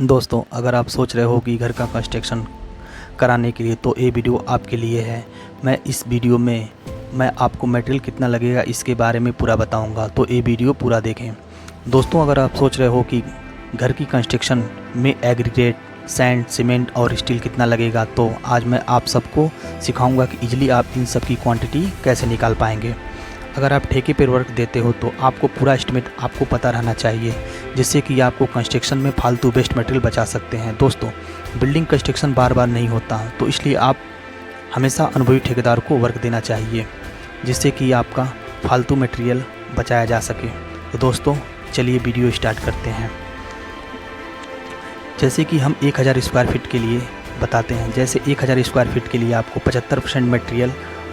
दोस्तों, अगर आप सोच रहे हो कि घर का कंस्ट्रक्शन कराने के लिए तो ये वीडियो आपके लिए है। मैं इस वीडियो में आपको मटेरियल कितना लगेगा इसके बारे में पूरा बताऊंगा, तो ये वीडियो पूरा देखें। दोस्तों, अगर आप सोच रहे हो कि घर की कंस्ट्रक्शन में एग्रीगेट, सैंड, सीमेंट और स्टील कितना लगेगा, तो आज मैं आप सबको सिखाऊंगा कि इजीली आप इन सब की क्वांटिटी कैसे निकाल पाएंगे। अगर आप ठेके पर वर्क देते हो तो आपको पूरा एस्टिमेट आपको पता रहना चाहिए, जिससे कि आपको कंस्ट्रक्शन में फालतू वेस्ट मटेरियल बचा सकते हैं। दोस्तों, बिल्डिंग कंस्ट्रक्शन बार बार नहीं होता, तो इसलिए आप हमेशा अनुभवी ठेकेदार को वर्क देना चाहिए, जिससे कि आपका फालतू मटेरियल बचाया जा सके। तो दोस्तों, चलिए वीडियो स्टार्ट करते हैं। जैसे कि हम 1000 स्क्वायर फीट के लिए बताते हैं। जैसे 1000 स्क्वायर फीट के लिए आपको 75% मटेरियल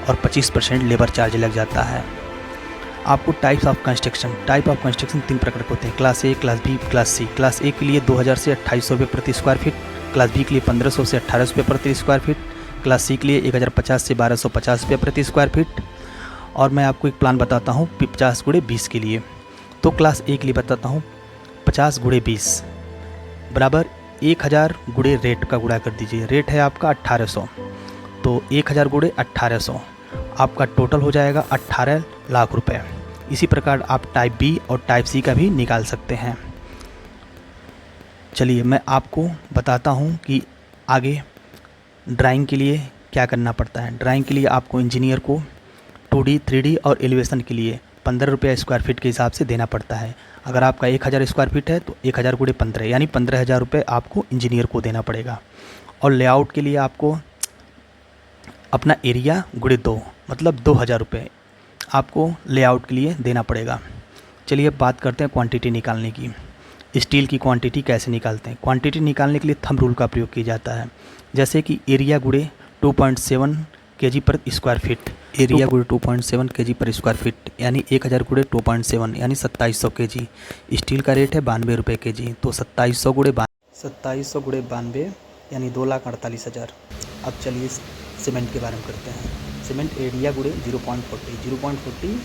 और 25% लेबर चार्ज लग जाता है। आपको टाइप ऑफ कंस्ट्रक्शन 3 प्रकार के होते हैं: class A, class B, class C. Class A के लिए 2000 से 2800 रुपये प्रति स्क्वायर फीट, क्लास बी के लिए 1500 से 1800 रुपये प्रति स्क्वायर फीट, क्लास सी के लिए 1050 से 1250 रुपये प्रति स्क्वायर फीट। और मैं आपको एक प्लान बताता हूँ 50x20 के लिए। तो क्लास ए के लिए बताता हूँ 50x20 बराबर 1000 गुणे रेट का गुणा कर दीजिए। रेट है आपका 1800, तो 1000 गुणे 1800 आपका टोटल हो जाएगा 18 लाख रुपए। इसी प्रकार आप टाइप बी और टाइप सी का भी निकाल सकते हैं। चलिए मैं आपको बताता हूं कि आगे ड्राइंग के लिए क्या करना पड़ता है। ड्राइंग के लिए आपको इंजीनियर को 2D, 3D और एलिवेशन के लिए 15 रुपये स्क्वायर फीट के हिसाब से देना पड़ता है। अगर आपका 1000 स्क्वायर फीट है तो 1000 गुणे 15 यानी 15,000 रुपये आपको इंजीनियर को देना पड़ेगा। और लेआउट के लिए आपको अपना एरिया गुणे 2 मतलब 2000 रुपये आपको लेआउट के लिए देना पड़ेगा। चलिए अब बात करते हैं क्वांटिटी निकालने की। स्टील की क्वांटिटी कैसे निकालते हैं? क्वांटिटी निकालने के लिए थंब रूल का प्रयोग किया जाता है। जैसे कि एरिया गुणे 2.7 kg पर स्क्वायर फीट, एरिया गुणे 2.7 kg पर स्क्वायर फीट यानी 1000 गुणे 2.7 यानी 2700 kg। स्टील का रेट है 92 रुपये kg, तो 2700 गुणे 92 यानी 2,48,000। अब चलिए सीमेंट के बारे में करते हैं। सीमेंट एरिया गुणे 0.40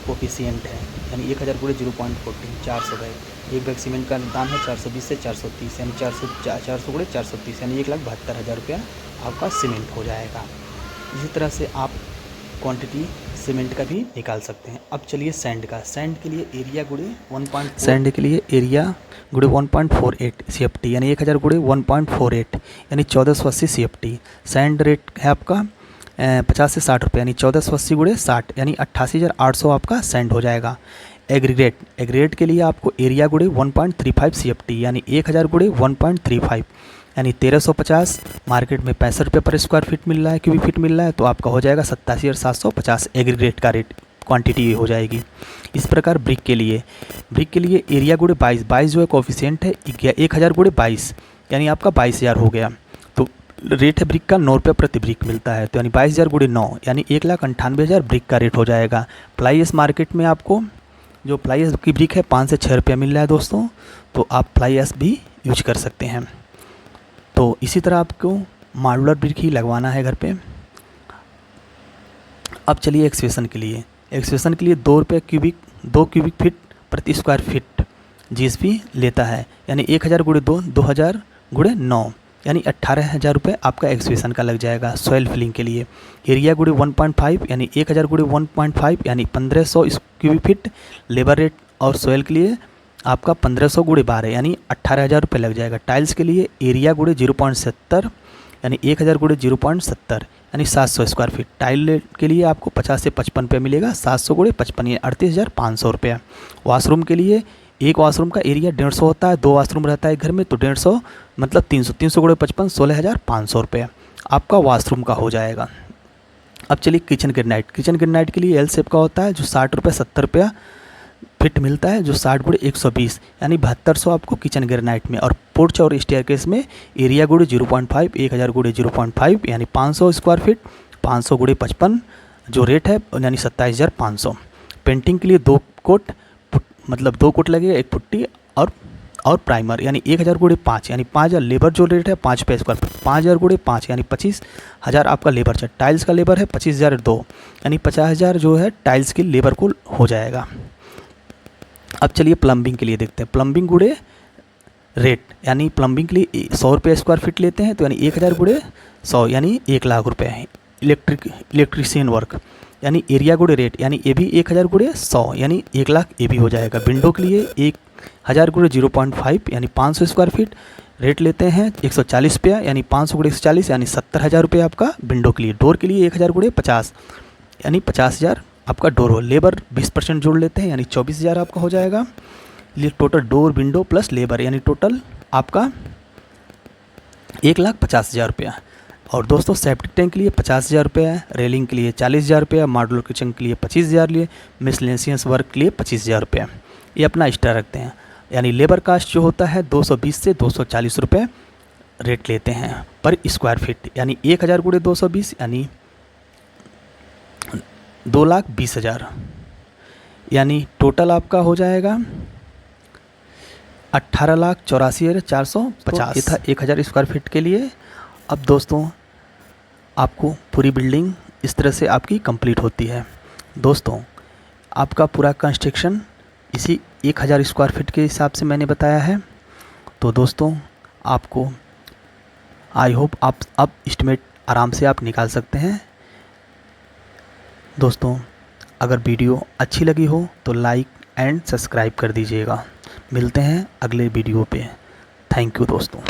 कोफिशिएंट है, यानी 1000 गुणे 0.40 400 बैग। एक बैग सीमेंट का दाम है 420 से 430 यानी 400 गुणे 430 यानी 1,72,000 रुपया आपका सीमेंट हो जाएगा। इसी तरह से आप क्वांटिटी सीमेंट का भी निकाल सकते हैं। अब चलिए सैंड का। सैंड के लिए एरिया गुणे 1.48 CFT यानी 1000 गुणे 1.48 यानी 1480 CFT। सैंड रेट है आपका 50 से 60 रुपये यानी 1480 गुणे 60 यानी 88,800 आपका सैंड हो जाएगा। एग्रीगेट के लिए आपको एरिया गुणे 1.35 CFT यानी 1000 गुणे 1.35 यानी 1350। मार्केट में 65 रुपये पर स्क्वायर फीट मिल रहा है, क्यूबिक फीट मिल रहा है, तो आपका हो जाएगा 87,750 एग्रीगेट का रेट क्वांटिटी हो जाएगी। इस प्रकार ब्रिक के लिए एरिया गुणे 22 जो है कोफिशिएंट है 1000 गुणे 22 यानी आपका 22,000 हो गया। तो रेट है ब्रिक का 9 रुपये प्रति ब्रिक मिलता है, तो यानी 22,000 गुणे 9 यानी 1,98,000 ब्रिक का रेट हो जाएगा। फ्लाई मार्केट में आपको जो फ्लाई एश की ब्रिक है 5 से 6 रुपये मिल रहा है दोस्तों, तो आप फ्लाई एश भी यूज कर सकते हैं। तो इसी तरह आपको मॉड्यूलर ब्रिक ही लगवाना है घर पे। अब चलिए एक्सवेशन के लिए 2 क्यूबिक फीट प्रति स्क्वायर फीट जीएसपी लेता है, यानी 1000 गुणे 2 2000 गुणे 9 यानी 18,000 रुपये आपका एक्सवेशन का लग जाएगा। सॉइल फिलिंग के लिए एरिया गुणे 1.5 यानी 1000 गुणे 1.5 यानी 1500 क्यूबिक फीट। लेबर रेट और सॉइल के लिए आपका 1500 गुणे 12 यानी 18,000 रुपये लग जाएगा। टाइल्स के लिए एरिया गुणे 0.70 यानी 1000 गुणे 0.70 यानी 700 स्क्वायर फीट। टाइल के लिए आपको 50 से 55 रुपये मिलेगा, 700 गुणे 55 यानी 38,500 रुपया। वॉशरूम के लिए एक वॉशरूम का एरिया 150 होता है, 2 वॉशरूम रहता है घर में, तो 150 मतलब 300 गुणे 55 16,500 रुपये आपका वॉशरूम का हो जाएगा। अब चलिए किचन ग्रेनाइट के लिए एल शेप का होता है, जो 60 रुपये 70 रुपया फिट मिलता है, जो 60 गुणे 120 यानी 7200 आपको किचन ग्रेनाइट में। और पोर्च और स्टेयरकेस में एरिया गुणे 0.5 1000 गुणे 0.5 यानी 500 स्क्वायर फीट, 500 गुणे 55 जो रेट है यानी 27,500। पेंटिंग के लिए 2 कोट लगेगा, 1 पुट्टी और प्राइमर यानी 1000 गुणे 5 यानी 5000। लेबर जो रेट है 5 रुपये स्क्वायर फीट, 5000 गुणे 5 यानी 25,000 आपका लेबर चार्ज। टाइल्स का लेबर है 25,002 यानी 50,000 जो है टाइल्स की लेबर को हो जाएगा। अब चलिए प्लम्बिंग के लिए देखते हैं। प्लम्बिंग गुणे रेट, यानी प्लम्बिंग के लिए 100 रुपये स्क्वायर फीट लेते हैं, तो यानी 1000 गुणे 100 यानी 1 लाख रुपये है। इलेक्ट्रीशियन वर्क यानी एरिया गुणे रेट, यानी ये भी 1000 गुणे 100 यानी 1 लाख ये भी हो जाएगा। विंडो के लिए 1000 गुणे 0.5 यानी 500 स्क्वायर फीट रेट लेते हैं 140 रुपया, यानी 500 गुणे 140 यानी 70,000 रुपये आपका विंडो के लिए। डोर के लिए 1000 गुणे 50 यानी 50,000 आपका डोर हो। लेबर 20% जोड़ लेते हैं यानी 24,000 आपका हो जाएगा। ये total door window plus labour यानी टोटल आपका 1,50,000 रुपया। और दोस्तों सेप्टिक टैंक के लिए 50,000 रुपया, रेलिंग के लिए 40,000 रुपया, मॉड्यूलर किचन के लिए 25,000 लिए, मिसलेनियस वर्क के लिए 25,000 रुपया। ये अपना एक्स्ट्रा रखते हैं। यानी लेबर कास्ट जो होता है 220 से 240 रुपये रेट लेते हैं पर स्क्वायर फीट, यानी 1000 गुणे 220 यानी 2,20,000 यानी टोटल आपका हो जाएगा 18,84,450। ये था 1000 स्क्वायर फीट के लिए। अब दोस्तों आपको पूरी बिल्डिंग इस तरह से आपकी कंप्लीट होती है। दोस्तों आपका पूरा कंस्ट्रक्शन इसी 1000 स्क्वायर फीट के हिसाब से मैंने बताया है। तो दोस्तों आपको आई होप आप अब एस्टिमेट आराम से आप निकाल सकते हैं। दोस्तों अगर वीडियो अच्छी लगी हो तो लाइक एंड सब्सक्राइब कर दीजिएगा। मिलते हैं अगले वीडियो पे। थैंक यू दोस्तों।